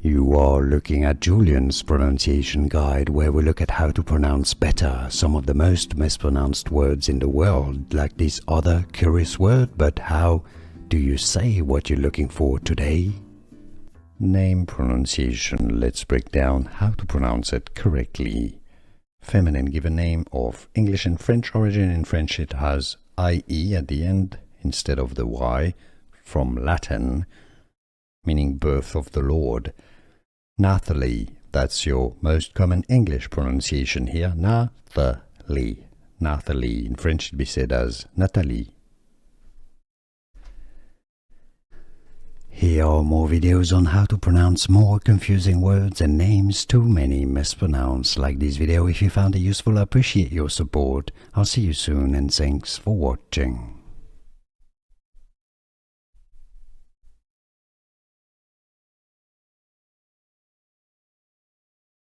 You are looking at Julian's pronunciation guide, where we look at how to pronounce better some of the most mispronounced words in the world, like this other curious word. But how do you say what you're looking for today? Name pronunciation. Let's break down how to pronounce it correctly. Feminine given name of English and French origin. In French it has IE at the end instead of the Y, from Latin, meaning birth of the Lord. Nathaly, that's your most common English pronunciation here. Nathaly. Nathaly. In French it'd be said as Nathalie. Here are more videos on how to pronounce more confusing words and names too many mispronounced. Like this video if you found it useful. I appreciate your support. I'll see you soon and thanks for watching.